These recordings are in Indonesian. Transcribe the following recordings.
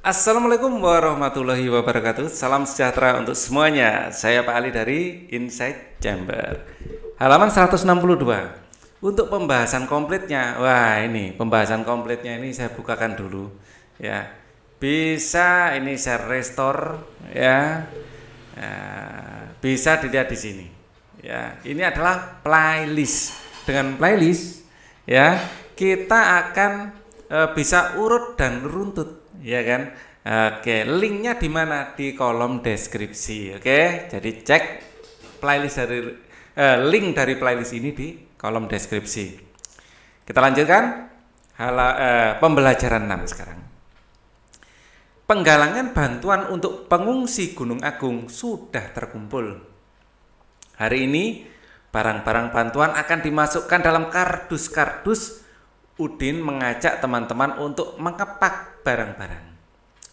Assalamualaikum warahmatullahi wabarakatuh. Salam sejahtera untuk semuanya. Saya Pak Ali dari Insight Chamber. Halaman 162. Untuk pembahasan komplitnya, wah ini pembahasan komplitnya ini saya bukakan dulu ya. Bisa ini saya restore ya. Bisa dilihat di sini. Ya, ini adalah playlist. Dengan playlist ya, kita akan bisa urut dan runtut. Ya kan? Oke, linknya di mana? Di kolom deskripsi. Oke, jadi cek playlist dari link dari playlist ini di kolom deskripsi. Kita lanjutkan pembelajaran 6 sekarang. Penggalangan bantuan untuk pengungsi Gunung Agung sudah terkumpul. Hari ini barang-barang bantuan akan dimasukkan dalam kardus-kardus. Udin mengajak teman-teman untuk mengepak barang-barang.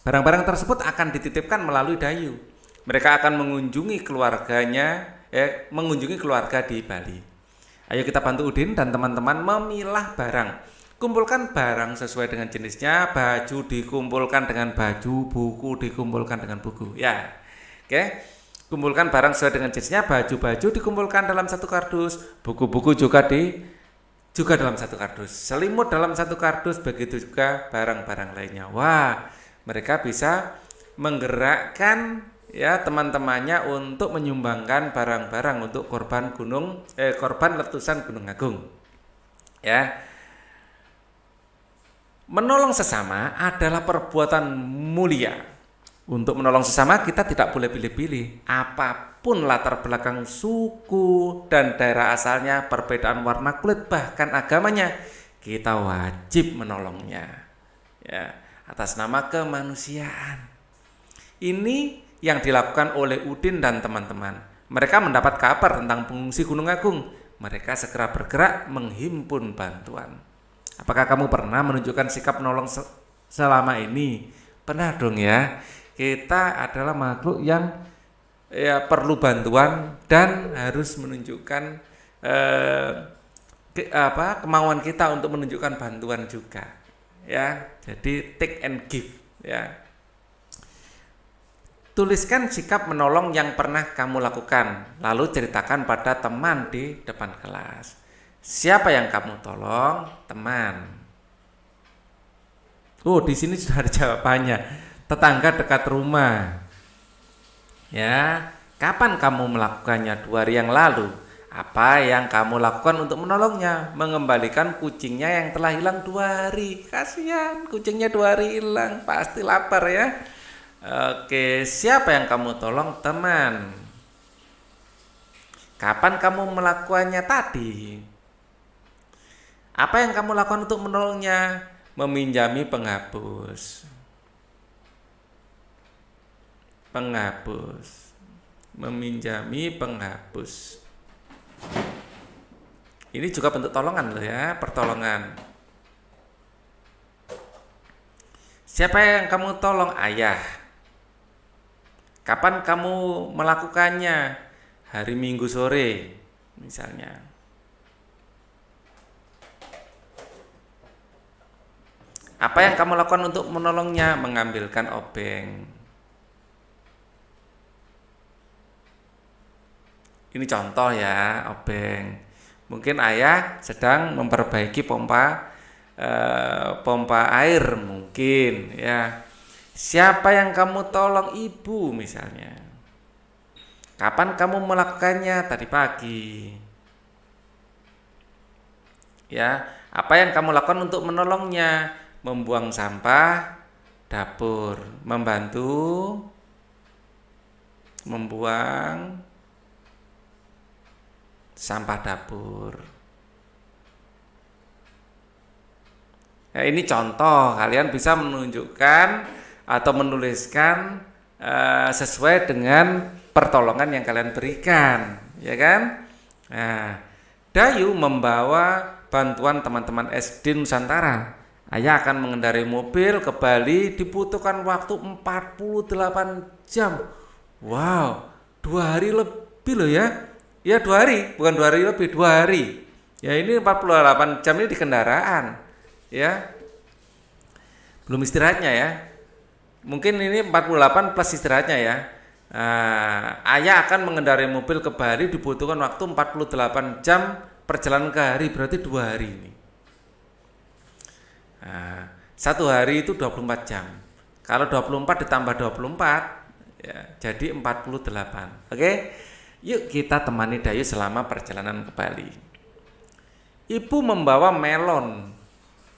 Barang-barang tersebut akan dititipkan melalui Dayu. Mereka akan mengunjungi keluarga di Bali. Ayo kita bantu Udin dan teman-teman memilah barang. Kumpulkan barang sesuai dengan jenisnya, baju dikumpulkan dengan baju, buku dikumpulkan dengan buku. Ya, oke. Kumpulkan barang sesuai dengan jenisnya, baju-baju dikumpulkan dalam satu kardus, buku-buku juga dalam satu kardus, selimut dalam satu kardus, begitu juga barang-barang lainnya. Wah, mereka bisa menggerakkan ya teman-temannya untuk menyumbangkan barang-barang untuk korban letusan Gunung Agung. Ya. Menolong sesama adalah perbuatan mulia. Untuk menolong sesama kita tidak boleh pilih-pilih. Apapun latar belakang suku dan daerah asalnya, perbedaan warna kulit, bahkan agamanya, kita wajib menolongnya. Ya, atas nama kemanusiaan. Ini yang dilakukan oleh Udin dan teman-teman. Mereka mendapat kabar tentang pengungsi Gunung Agung. Mereka segera bergerak menghimpun bantuan. Apakah kamu pernah menunjukkan sikap menolong selama ini? Pernah dong ya. Kita adalah makhluk yang perlu bantuan dan harus menunjukkan kemauan kita untuk menunjukkan bantuan juga. Ya, jadi take and give. Ya. Tuliskan sikap menolong yang pernah kamu lakukan, lalu ceritakan pada teman di depan kelas. Siapa yang kamu tolong? Teman. Oh, di sini sudah ada jawabannya. Tetangga dekat rumah. Ya, kapan kamu melakukannya? 2 hari yang lalu. Apa yang kamu lakukan untuk menolongnya? Mengembalikan kucingnya yang telah hilang 2 hari. Kasihan, kucingnya 2 hari hilang, pasti lapar ya. Oke, siapa yang kamu tolong? Teman. Kapan kamu melakukannya? Tadi. Apa yang kamu lakukan untuk menolongnya? Meminjami penghapus. Meminjami penghapus. Ini juga bentuk tolongan loh ya, pertolongan. Siapa yang kamu tolong? Ayah. Kapan kamu melakukannya? Hari Minggu sore misalnya. Apa yang kamu lakukan untuk menolongnya? Mengambilkan obeng. Ini contoh ya, obeng. Mungkin ayah sedang memperbaiki pompa air mungkin ya. Siapa yang kamu tolong? Ibu misalnya. Kapan kamu melakukannya? Tadi pagi. Ya, apa yang kamu lakukan untuk menolongnya? Membuang sampah dapur, membantu membuang sampah dapur. Ya, ini contoh, kalian bisa menunjukkan atau menuliskan sesuai dengan pertolongan yang kalian berikan, ya kan? Nah, Dayu membawa bantuan teman-teman SD Nusantara. Ayah akan mengendarai mobil ke Bali, dibutuhkan waktu 48 jam. Wow, 2 hari lebih loh ya. Ya 2 hari, bukan 2 hari lebih, 2 hari. Ya ini 48 jam ini di kendaraan. Ya. Belum istirahatnya ya. Mungkin ini 48 plus istirahatnya ya. Ayah akan mengendarai mobil ke Bali dibutuhkan waktu 48 jam perjalanan ke hari, berarti 2 hari ini. 1 hari itu 24 jam. Kalau 24 ditambah 24 ya, jadi 48. Oke? Yuk kita temani Dayu selama perjalanan ke Bali. Ibu membawa melon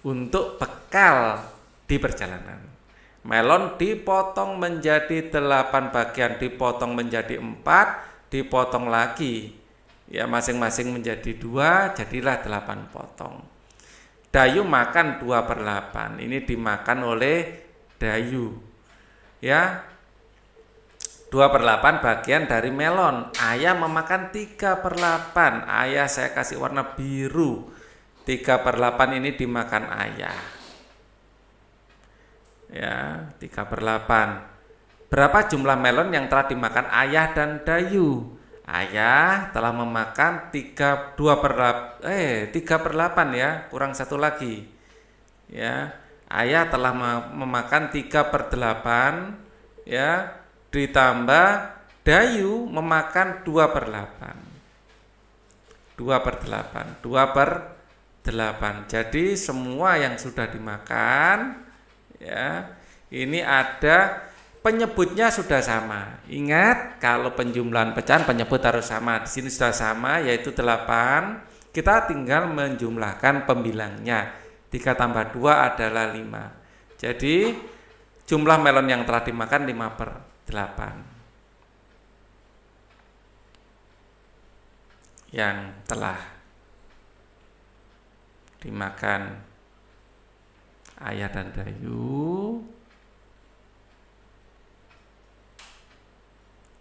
untuk bekal di perjalanan. Melon dipotong menjadi 8 bagian, dipotong menjadi 4, dipotong lagi. Ya, masing-masing menjadi 2, jadilah 8 potong. Dayu makan 2/8. Ini dimakan oleh Dayu. Ya. 2/8 bagian dari melon. Ayah memakan 3/8. Ayah saya kasih warna biru. 3/8 ini dimakan ayah. Ya, 3/8. Berapa jumlah melon yang telah dimakan ayah dan Dayu? Ayah telah memakan 3/8 ya, kurang 1 lagi. Ya, ayah telah memakan 3/8 ya. Ditambah Dayu memakan 2/8. 2/8. Jadi semua yang sudah dimakan ya, ini ada penyebutnya sudah sama. Ingat, kalau penjumlahan pecahan penyebut harus sama. Di sini sudah sama yaitu 8. Kita tinggal menjumlahkan pembilangnya. 3 tambah 2 adalah 5. Jadi jumlah melon yang telah dimakan 5/8. Yang telah dimakan ayah dan Dayu.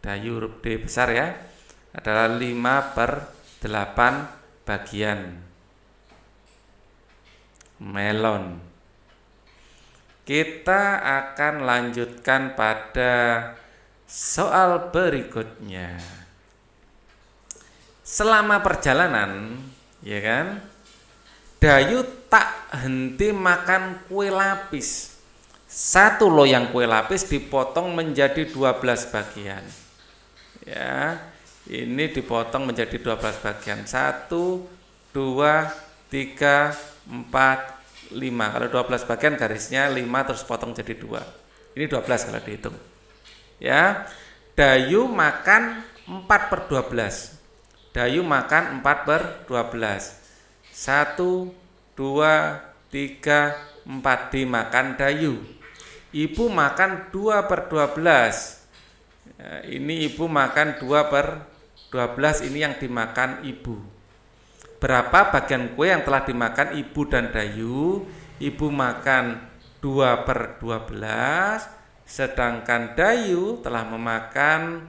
Dayu huruf D besar ya, adalah 5/8 bagian melon. Kita akan lanjutkan pada soal berikutnya. Selama perjalanan, ya kan, Dayu tak henti makan kue lapis. 1 loyang kue lapis dipotong menjadi 12 bagian. Ya, ini dipotong menjadi 12 bagian. 1, 2, 3, 4, 5. Kalau 12 bagian garisnya 5 terus potong jadi 2. Ini 12 kalau dihitung. Ya. Dayu makan 4/12. Dayu makan 4/12. 1, 2, 3, 4 dimakan Dayu. Ibu makan 2/12. Ya, ini ibu makan 2/12, ini yang dimakan ibu. Berapa bagian kue yang telah dimakan ibu dan Dayu? Ibu makan 2/12, sedangkan Dayu telah memakan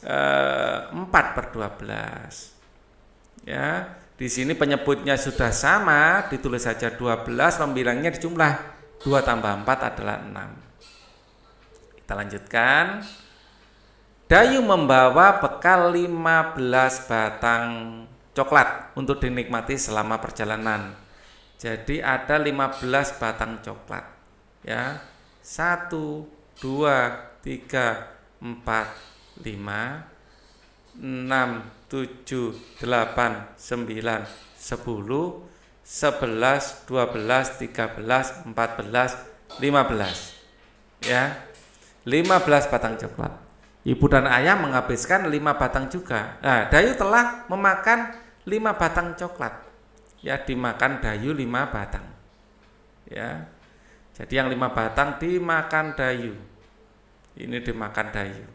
4/12. Ya, di sini penyebutnya sudah sama, ditulis saja 12, pembilangnya dijumlah. 2 tambah 4 adalah 6. Kita lanjutkan. Dayu membawa bekal 15 batang coklat untuk dinikmati selama perjalanan. Jadi ada 15 batang coklat. Ya. 1, 2, 3, 4, 5, 6, 7, 8, 9, 10, 11, 12, 13, 14, 15. Ya. 15 batang coklat. Ibu dan ayah menghabiskan 5 batang juga. Nah, Dayu telah memakan 5 batang coklat. Ya, dimakan Dayu 5 batang. Ya. Jadi yang 5 batang dimakan Dayu. Ini dimakan Dayu.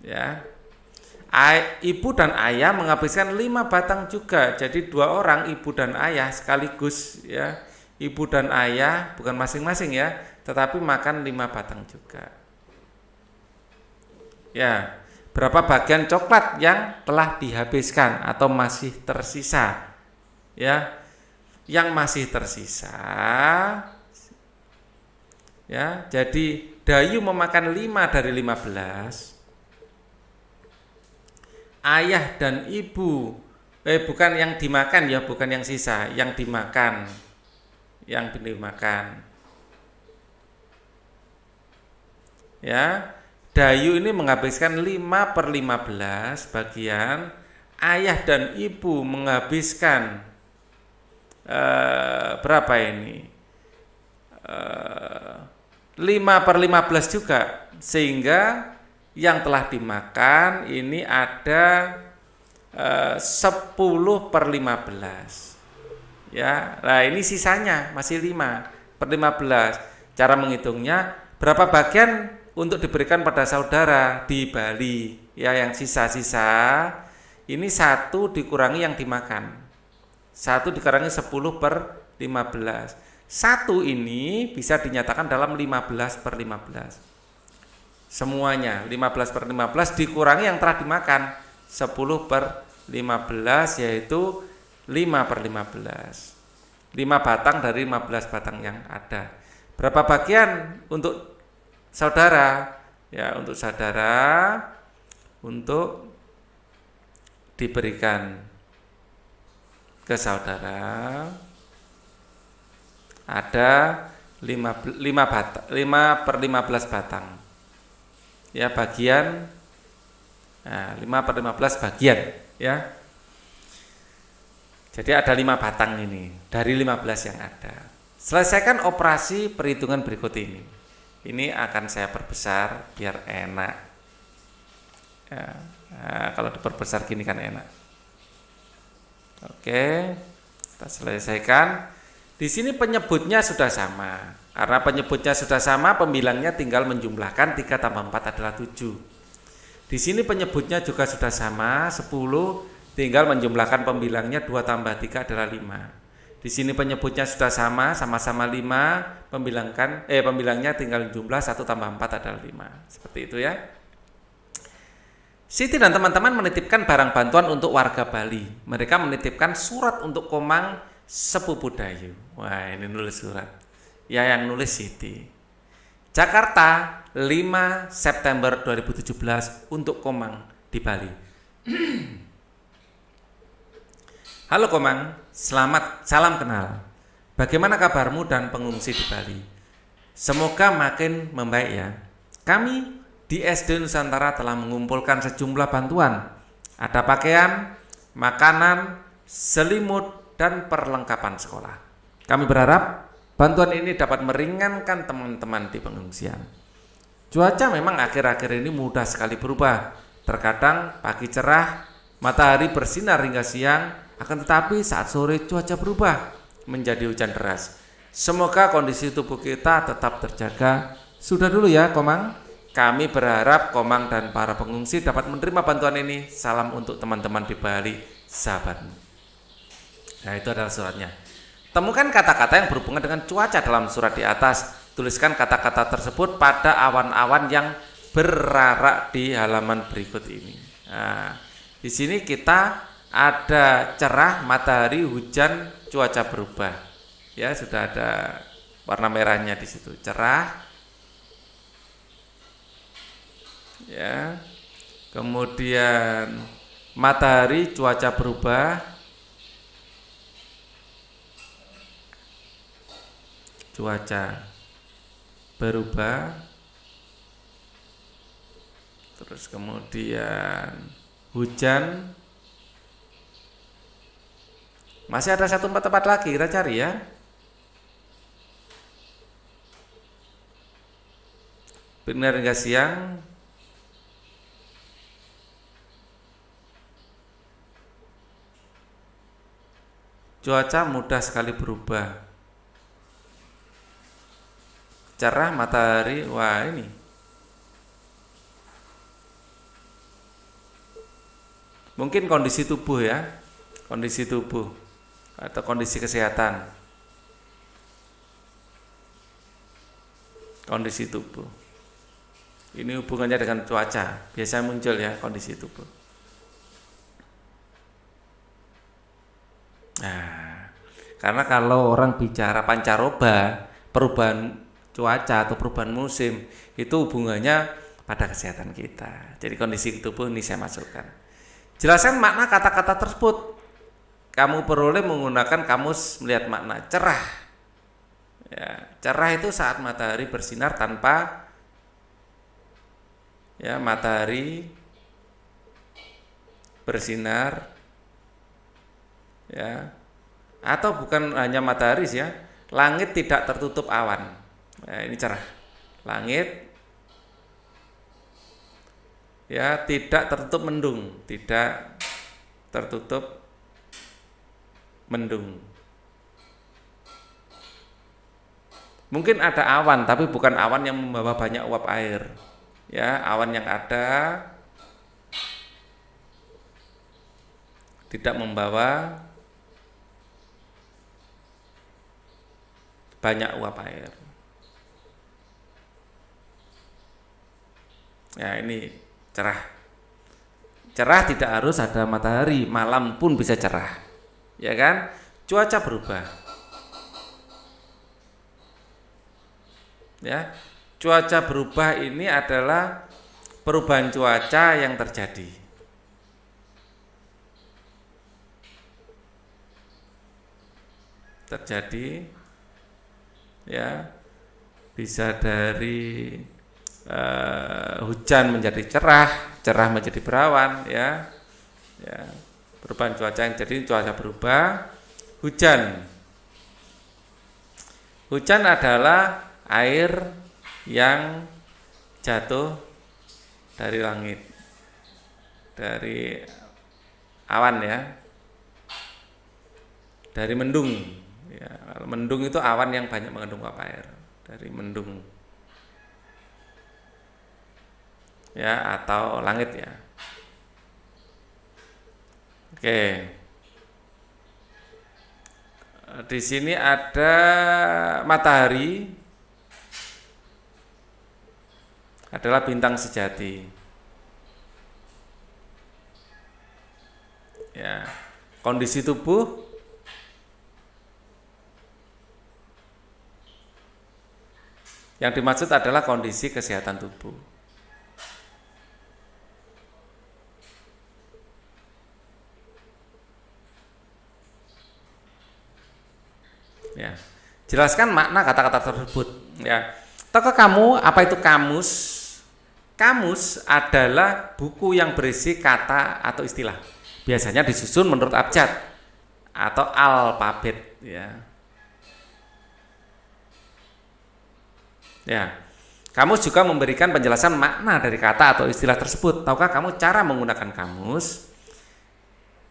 Ya. Ibu dan ayah menghabiskan 5 batang juga. Jadi 2 orang ibu dan ayah sekaligus ya. Ibu dan ayah bukan masing-masing ya, tetapi makan 5 batang juga. Ya, berapa bagian coklat yang telah dihabiskan atau masih tersisa? Ya, yang masih tersisa. Ya, jadi Dayu memakan 5 dari 15. Ayah dan ibu, bukan yang dimakan ya, bukan yang sisa, yang dimakan. Yang dimakan. Ya, Dayu ini menghabiskan 5/15 bagian, ayah dan ibu menghabiskan berapa ini? 5/15 juga, sehingga yang telah dimakan ini ada 10/15. Ya, nah ini sisanya masih 5/15. Cara menghitungnya berapa bagian untuk diberikan pada saudara di Bali? Ya, yang sisa-sisa ini 1 dikurangi yang dimakan. 1 dikurangi 10/15. 1 ini bisa dinyatakan dalam 15/15. Semuanya 15/15 dikurangi yang telah dimakan 10/15, yaitu 5/15. 5 batang dari 15 batang yang ada. Berapa bagian untuk saudara? Ya, untuk saudara untuk diberikan ke saudara ada 5/15 batang. Ya, bagian 5/15 bagian, ya. Jadi ada 5 batang ini dari 15 yang ada. Selesaikan operasi perhitungan berikut ini. Ini akan saya perbesar biar enak. Ya, nah, kalau diperbesar gini kan enak. Oke, kita selesaikan. Di sini penyebutnya sudah sama. Karena penyebutnya sudah sama, pembilangnya tinggal menjumlahkan 3 tambah 4 adalah 7. Di sini penyebutnya juga sudah sama, 10, tinggal menjumlahkan pembilangnya 2 tambah 3 adalah 5. Di sini penyebutnya sudah sama, sama-sama 5, pembilangnya tinggal jumlah 1 tambah 4 adalah 5. Seperti itu ya. Siti dan teman-teman menitipkan barang bantuan untuk warga Bali. Mereka menitipkan surat untuk Komang sepupu Dayu. Wah, ini nulis surat. Ya, yang nulis Siti. Jakarta, 5 September 2017 untuk Komang di Bali. Halo Komang, selamat, salam kenal. Bagaimana kabarmu dan pengungsi di Bali? Semoga makin membaik ya. Kami di SD Nusantara telah mengumpulkan sejumlah bantuan. Ada pakaian, makanan, selimut, dan perlengkapan sekolah. Kami berharap bantuan ini dapat meringankan teman-teman di pengungsian. Cuaca memang akhir-akhir ini mudah sekali berubah. Terkadang pagi cerah, matahari bersinar hingga siang, akan tetapi saat sore cuaca berubah menjadi hujan deras. Semoga kondisi tubuh kita tetap terjaga. Sudah dulu ya Komang. Kami berharap Komang dan para pengungsi dapat menerima bantuan ini. Salam untuk teman-teman di Bali, sahabatmu. Nah, itu adalah suratnya. Temukan kata-kata yang berhubungan dengan cuaca dalam surat di atas. Tuliskan kata-kata tersebut pada awan-awan yang berarak di halaman berikut ini. Nah, di sini kita ada cerah, matahari, hujan, cuaca berubah. Ya, sudah ada warna merahnya di situ. Cerah. Ya. Kemudian matahari, cuaca berubah. Cuaca berubah, terus kemudian hujan. Masih ada satu tempat lagi, kita cari ya. Benar hingga siang. Cuaca mudah sekali berubah. Cerah, matahari, wah ini. Mungkin kondisi tubuh ya, kondisi tubuh atau kondisi kesehatan. Kondisi tubuh. Ini hubungannya dengan cuaca, biasanya muncul ya kondisi tubuh. Nah, karena kalau orang bicara pancaroba, perubahan cuaca atau perubahan musim itu hubungannya pada kesehatan kita. Jadi kondisi tubuh ini saya masukkan. Jelaskan makna kata-kata tersebut. Kamu perlu menggunakan kamus melihat makna cerah. Ya, cerah itu saat matahari bersinar tanpa Ya, matahari bersinar, ya, atau bukan hanya matahari sih ya, langit tidak tertutup awan. Nah, ini cerah. Langit ya tidak tertutup mendung, tidak tertutup mendung. Mungkin ada awan, tapi bukan awan yang membawa banyak uap air. Ya, awan yang ada tidak membawa banyak uap air. Ya, ini cerah. Cerah tidak harus ada matahari, malam pun bisa cerah. Ya kan? Cuaca berubah. Ya, cuaca berubah ini adalah perubahan cuaca yang terjadi. Ya, bisa dari hujan menjadi cerah, cerah menjadi berawan, ya. Ya, perubahan cuaca yang jadi cuaca berubah. Hujan adalah air yang jatuh dari langit, dari awan ya, dari mendung. Ya, kalau mendung itu awan yang banyak mengandung uap air, dari mendung. Ya, atau langit ya. Oke. Di sini ada matahari adalah bintang sejati. Ya. Kondisi tubuh yang dimaksud adalah kondisi kesehatan tubuh. Ya, jelaskan makna kata-kata tersebut. Ya, tahukah kamu apa itu kamus? Kamus adalah buku yang berisi kata atau istilah. Biasanya disusun menurut abjad atau alfabet. Ya, kamus juga memberikan penjelasan makna dari kata atau istilah tersebut. Tahukah kamu cara menggunakan kamus?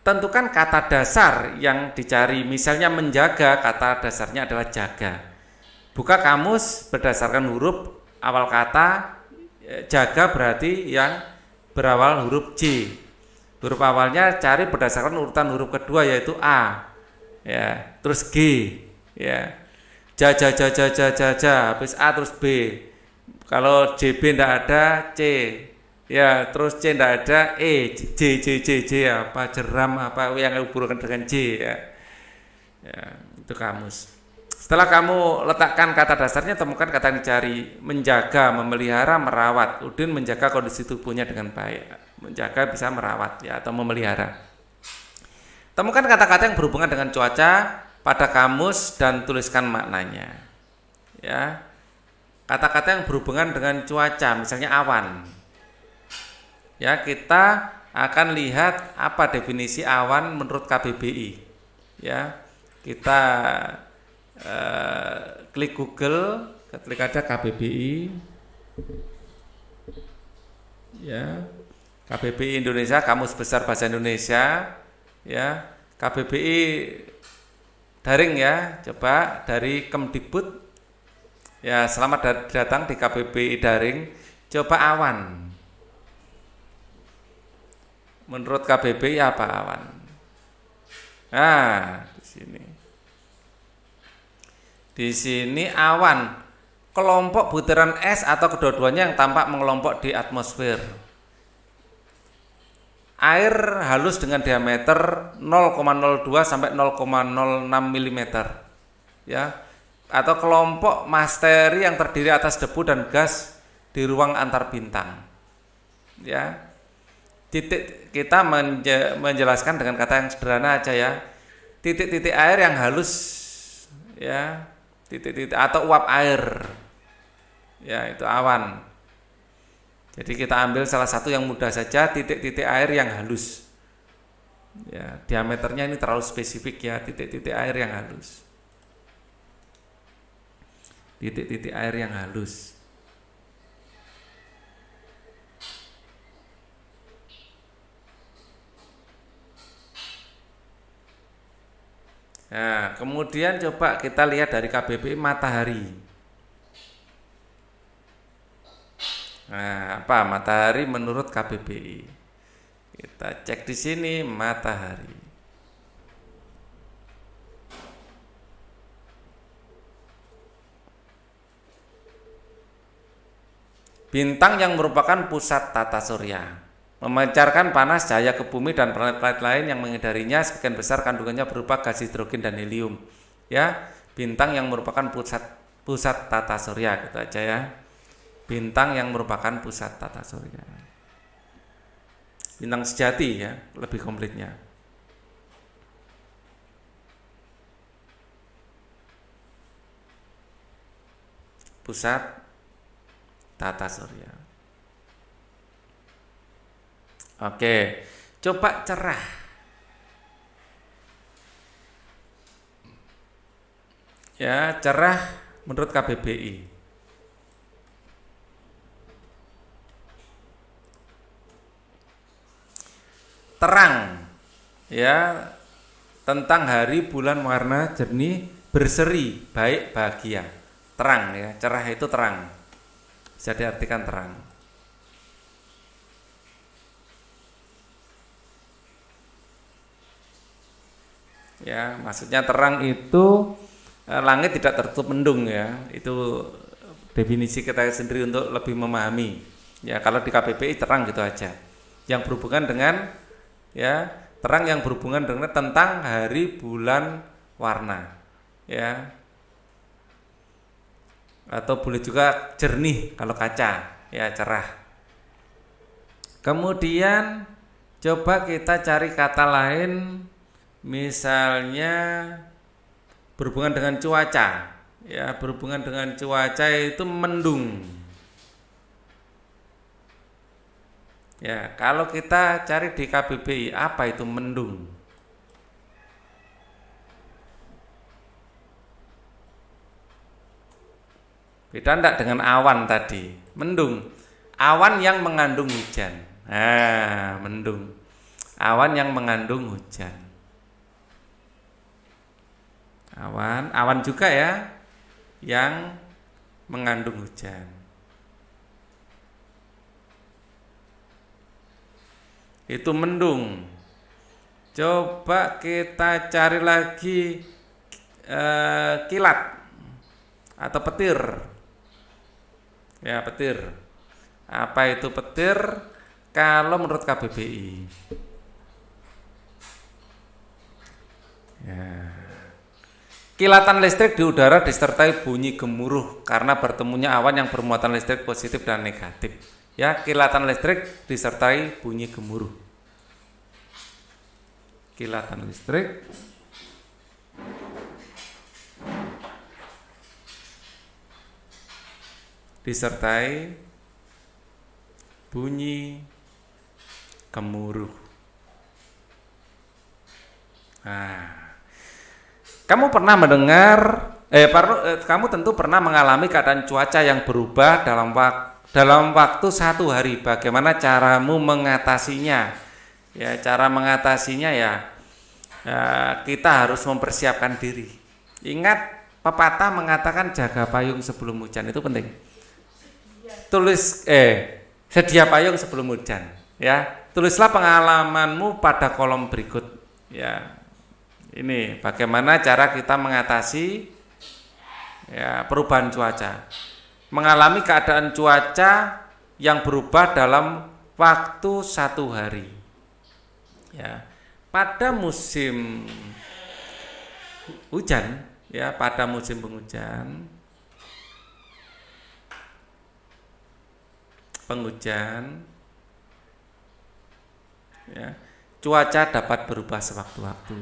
Tentukan kata dasar yang dicari, misalnya menjaga, kata dasarnya adalah jaga. Buka kamus berdasarkan huruf awal kata, jaga berarti yang berawal huruf J. Huruf awalnya cari berdasarkan urutan huruf kedua yaitu A. Ya, terus G, ya. Ja, habis A terus B. Kalau JB tidak ada, C. Ya, terus C tidak ada, E, J apa jeram apa yang hubungan dengan J ya. Ya, itu kamus. Setelah kamu letakkan kata dasarnya, temukan kata yang dicari. Menjaga, memelihara, merawat. Udin menjaga kondisi tubuhnya dengan baik. Menjaga bisa merawat ya atau memelihara. Temukan kata-kata yang berhubungan dengan cuaca pada kamus dan tuliskan maknanya. Ya. Kata-kata yang berhubungan dengan cuaca, misalnya awan. Ya, kita akan lihat apa definisi awan menurut KBBI. Ya, kita klik Google, klik aja KBBI. Ya, KBBI Indonesia, Kamus Besar Bahasa Indonesia. Ya, KBBI daring ya, coba dari Kemdikbud. Ya, selamat datang di KBBI daring. Coba awan. Menurut KBBI apa awan? Nah, di sini. Di sini awan, kelompok butiran es atau kedua-duanya yang tampak mengelompok di atmosfer. Air halus dengan diameter 0,02 sampai 0,06 mm. Ya. Atau kelompok masteri yang terdiri atas debu dan gas di ruang antar bintang. Ya. Titik kita menjelaskan dengan kata yang sederhana aja ya. Titik-titik air yang halus ya, titik-titik atau uap air. Ya, itu awan. Jadi kita ambil salah satu yang mudah saja, titik-titik air yang halus. Ya, diameternya ini terlalu spesifik ya, titik-titik air yang halus. Titik-titik air yang halus. Nah, kemudian coba kita lihat dari KBBI matahari. Nah, apa matahari menurut KBBI? Kita cek di sini matahari. Bintang yang merupakan pusat tata surya, memancarkan panas cahaya ke bumi dan planet-planet lain yang mengedarinya, sebagian besar kandungannya berupa gas hidrogen dan helium. Ya, bintang yang merupakan pusat tata surya, gitu aja ya. Bintang yang merupakan pusat tata surya. Bintang sejati ya, lebih komplitnya. Pusat tata surya. Oke, coba cerah. Ya, cerah menurut KBBI. Terang. Ya, tentang hari bulan warna jernih, berseri, baik, bahagia. Terang ya, cerah itu terang. Bisa diartikan terang. Ya, maksudnya terang itu langit tidak tertutup mendung ya. Itu definisi kita sendiri untuk lebih memahami. Ya, kalau di KBBI terang gitu aja. Yang berhubungan dengan ya, terang yang berhubungan dengan tentang hari bulan warna. Ya. Atau boleh juga jernih kalau kaca, ya cerah. Kemudian coba kita cari kata lain, misalnya berhubungan dengan cuaca. Ya, berhubungan dengan cuaca itu mendung. Ya, kalau kita cari di KBBI, apa itu mendung? Beda enggak dengan awan tadi? Mendung, awan yang mengandung hujan. Nah, mendung, awan yang mengandung hujan. Awan juga ya, yang mengandung hujan. Itu mendung. Coba kita cari lagi kilat atau petir. Ya, petir. Apa itu petir? Kalau menurut KBBI. Ya. Kilatan listrik di udara disertai bunyi gemuruh karena bertemunya awan yang bermuatan listrik positif dan negatif. Ya, kilatan listrik disertai bunyi gemuruh. Kilatan listrik disertai bunyi gemuruh. Nah, kamu pernah mendengar, kamu tentu pernah mengalami keadaan cuaca yang berubah dalam waktu 1 hari. Bagaimana caramu mengatasinya? Ya, cara mengatasinya ya, kita harus mempersiapkan diri. Ingat, pepatah mengatakan jaga payung sebelum hujan, itu penting. Sedia payung sebelum hujan. Ya, tulislah pengalamanmu pada kolom berikut. Ya, ini bagaimana cara kita mengatasi ya, perubahan cuaca. Mengalami keadaan cuaca yang berubah dalam waktu 1 hari. Ya, pada musim hujan, ya, pada musim penghujan, ya, cuaca dapat berubah sewaktu-waktu.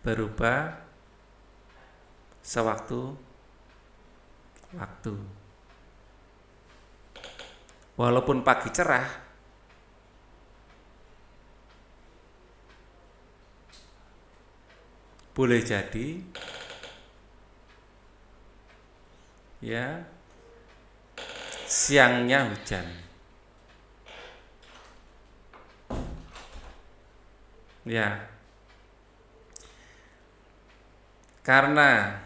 Berubah sewaktu-waktu. walaupun pagi cerah, boleh jadi ya siangnya hujan. Ya. Karena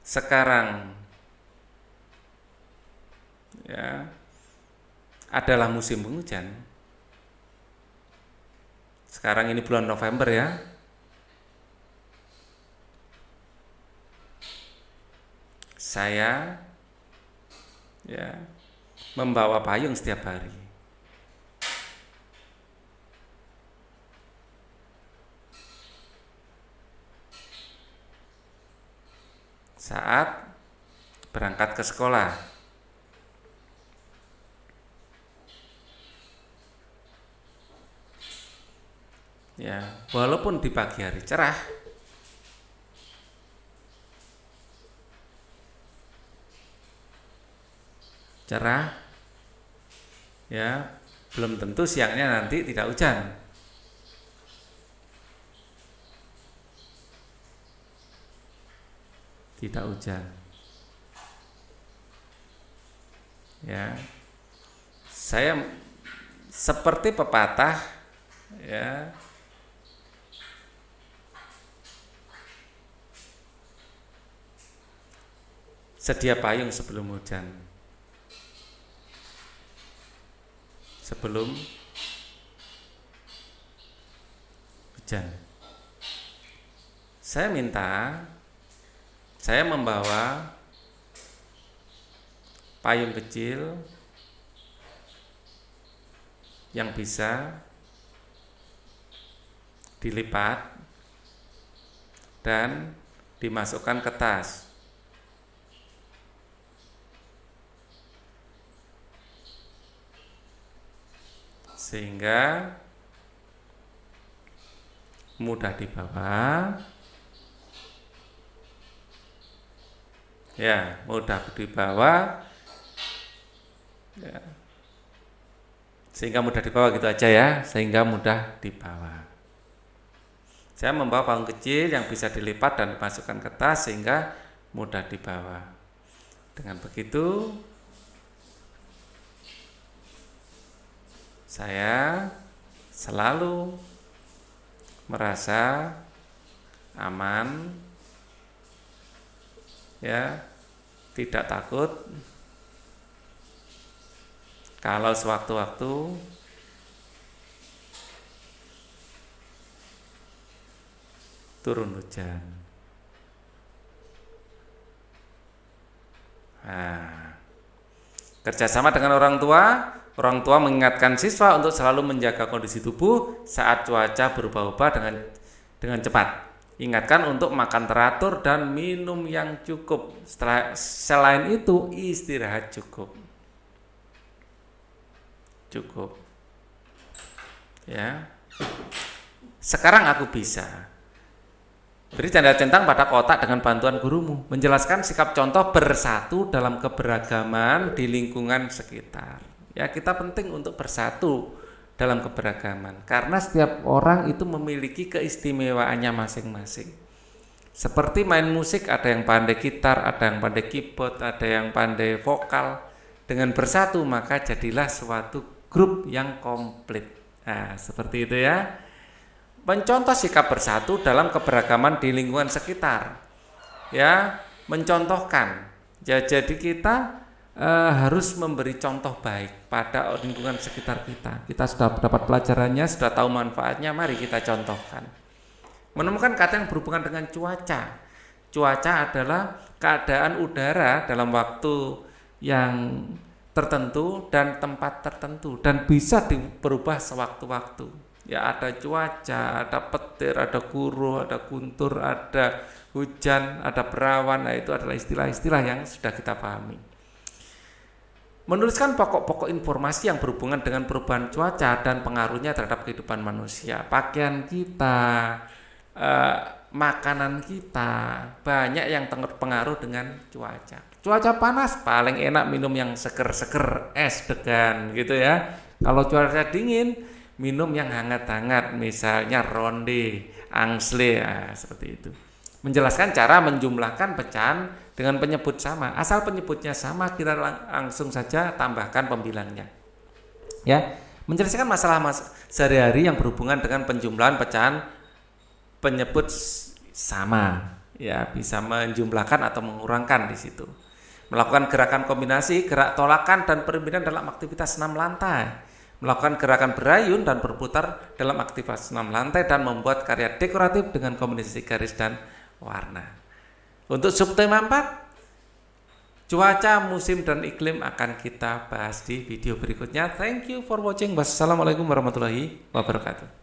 sekarang ya adalah musim penghujan. Sekarang ini bulan November ya. Saya ya membawa payung setiap hari. Saat berangkat ke sekolah. Ya, walaupun di pagi hari cerah, ya, belum tentu siangnya nanti tidak hujan. Tidak hujan. Ya. Saya seperti pepatah ya. Sedia payung sebelum hujan. Sebelum hujan. Saya membawa payung kecil yang bisa dilipat dan dimasukkan ke tas. Sehingga mudah dibawa. Ya, mudah dibawa. Ya. Sehingga mudah dibawa gitu aja ya, sehingga mudah dibawa. Saya membawa payung kecil yang bisa dilipat dan dimasukkan ke tas sehingga mudah dibawa. Dengan begitu saya selalu merasa aman, ya, tidak takut kalau sewaktu-waktu turun hujan. Nah, kerjasama dengan orang tua mengingatkan siswa untuk selalu menjaga kondisi tubuh saat cuaca berubah-ubah dengan cepat. Ingatkan untuk makan teratur dan minum yang cukup. Selain itu, istirahat cukup. Ya. Sekarang aku bisa beri tanda centang pada kotak dengan bantuan gurumu, menjelaskan sikap contoh bersatu dalam keberagaman di lingkungan sekitar. Ya, kita penting untuk bersatu dalam keberagaman karena setiap orang itu memiliki keistimewaannya masing-masing. Seperti main musik, ada yang pandai gitar, ada yang pandai keyboard, ada yang pandai vokal. Dengan bersatu maka jadilah suatu grup yang komplit. Nah, seperti itu ya. Mencontoh sikap bersatu dalam keberagaman di lingkungan sekitar. Ya, mencontohkan. Ya, jadi kita harus memberi contoh baik pada lingkungan sekitar kita. Kita sudah dapat pelajarannya, sudah tahu manfaatnya, mari kita contohkan. Menemukan kata yang berhubungan dengan cuaca. Cuaca adalah keadaan udara dalam waktu yang tertentu dan tempat tertentu dan bisa berubah sewaktu-waktu. Ya, ada cuaca, ada petir, ada guru, ada guntur, ada hujan, ada berawan. Nah, itu adalah istilah-istilah yang sudah kita pahami. Menuliskan pokok-pokok informasi yang berhubungan dengan perubahan cuaca dan pengaruhnya terhadap kehidupan manusia. Pakaian kita, makanan kita banyak yang terpengaruh dengan cuaca. Cuaca panas paling enak minum yang seger-seger, es degan gitu ya. Kalau cuaca dingin minum yang hangat-hangat, misalnya ronde, angsle, seperti itu. Menjelaskan cara menjumlahkan pecahan dengan penyebut sama. Asal penyebutnya sama, kita langsung saja tambahkan pembilangnya. Ya, menjelaskan masalah sehari-hari yang berhubungan dengan penjumlahan pecahan penyebut sama. Ya, bisa menjumlahkan atau mengurangkan di situ. Melakukan gerakan kombinasi, gerak tolakan dan perpindahan dalam aktivitas 6 lantai. Melakukan gerakan berayun dan berputar dalam aktivitas 6 lantai dan membuat karya dekoratif dengan kombinasi garis dan warna. Untuk subtema 4, cuaca, musim, dan iklim akan kita bahas di video berikutnya. Thank you for watching. Wassalamualaikum warahmatullahi wabarakatuh.